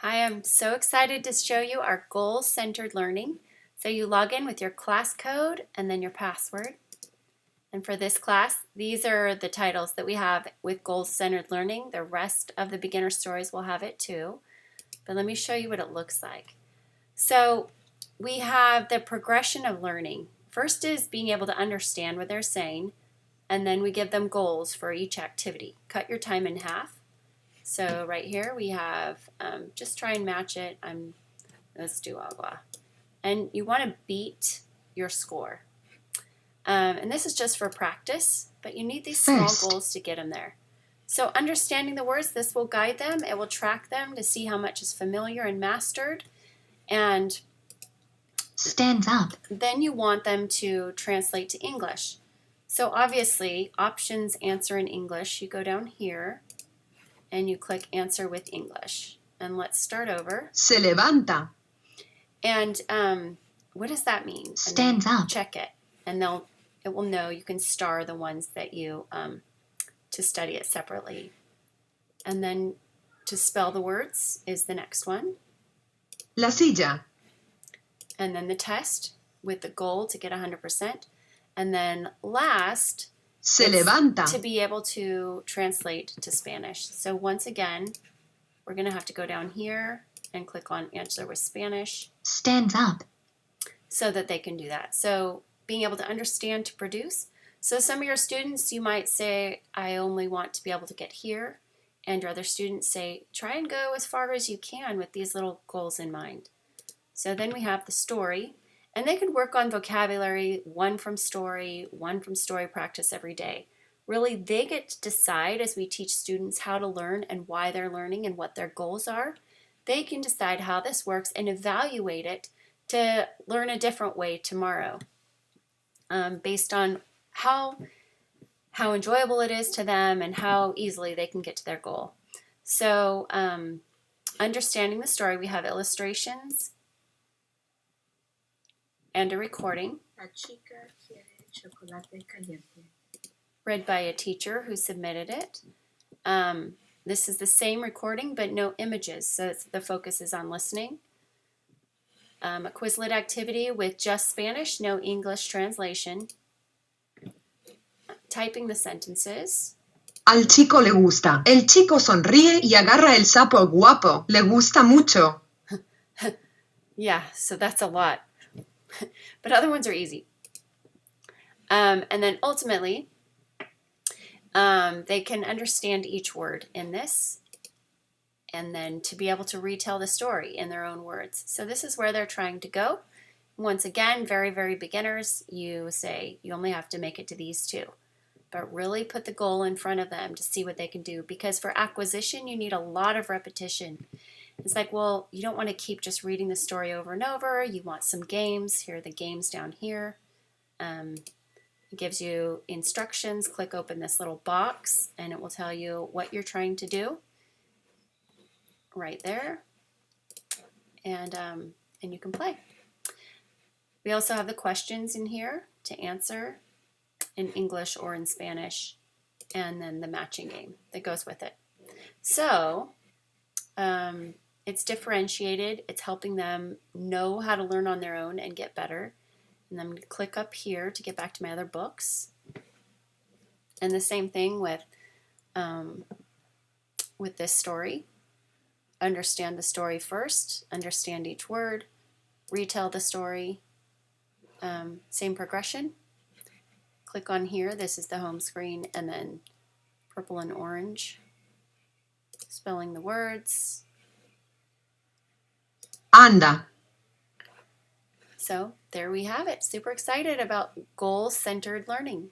Hi, I'm so excited to show you our goal-centered learning. So you log in with your class code and then your password. And for this class, these are the titles that we have with goal-centered learning. The rest of the beginner stories will have it too. But let me show you what it looks like. So we have the progression of learning. First is being able to understand what they're saying, and then we give them goals for each activity. Cut your time in half. So right here we have, just try and match it. Let's do agua. And you want to beat your score. And this is just for practice, but you need these small goals to get them there. So understanding the words, this will guide them. It will track them to see how much is familiar and mastered. And stands up. Then you want them to translate to English. So obviously, options answer in English. You go down here and you click answer with English. And let's start over. Se levanta. And what does that mean? Stands up. Check it. And it will know. You can star the ones that you, to study it separately. And then to spell the words is the next one. La silla. And then the test with the goal to get 100%. And then last, Se levanta. to be able to translate to Spanish. So once again, we're going to have to go down here and click on answer with Spanish. Stands up. So that they can do that. So being able to understand to produce. So some of your students, you might say, I only want to be able to get here. And your other students say, try and go as far as you can with these little goals in mind. So then we have the story. And they can work on vocabulary, one from story practice every day. Really, they get to decide as we teach students how to learn and why they're learning and what their goals are. They can decide how this works and evaluate it to learn a different way tomorrow, based on how enjoyable it is to them and how easily they can get to their goal. So understanding the story, we have illustrations and a recording read by a teacher who submitted it. This is the same recording but no images, so the focus is on listening. A Quizlet activity with just Spanish, no English translation. Typing the sentences. Al chico le gusta. El chico sonríe y agarra el sapo guapo. Le gusta mucho. Yeah, so that's a lot. But other ones are easy. And then ultimately, they can understand each word in this, and then to be able to retell the story in their own words. So this is where they're trying to go. Once again, very, very beginners, you say you only have to make it to these two. But really put the goal in front of them to see what they can do. Because for acquisition, you need a lot of repetition. It's like, well, you don't want to keep just reading the story over and over. You want some games. Here are the games down here. It gives you instructions. Click open this little box, and it will tell you what you're trying to do right there. And you can play. We also have the questions in here to answer in English or in Spanish, and then the matching game that goes with it. So it's differentiated. It's helping them know how to learn on their own and get better. And I'm going to click up here to get back to my other books. And the same thing with this story. Understand the story first, understand each word, retell the story. Same progression. Click on here. This is the home screen, and then purple and orange. Spelling the words. Anda. So there we have it. Super excited about goal-centered learning.